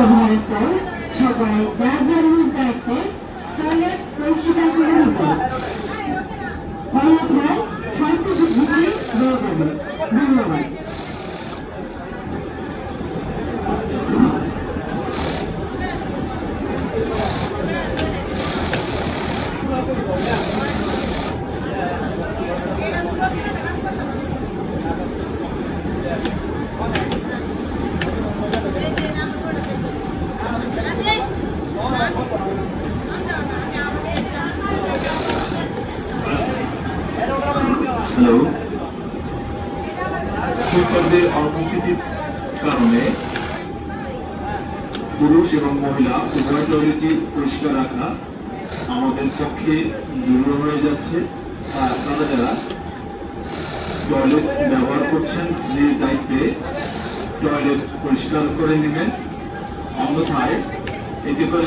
গ্রহণের পর সবাই যার যার নিজ দায়িত্বে টয়লেট পরিষ্কার করে নেবেন। অন্যথায় স্বাস্থ্য ঝুঁকি রয়ে যাবে। ধন্যবাদ। হ্যালো, শিক্ষকদের অনুপস্থিতির কারণে পুরুষ এবং মহিলা উভয় টয়লেটই পরিষ্কার রাখা আমাদের পক্ষে দুর্বল হয়ে যাচ্ছে। আপনারা যারা টয়লেট ব্যবহার করছেন নিজ দায়িত্বে টয়লেট পরিষ্কার করে নেবেন, অন্যথায় এতে করে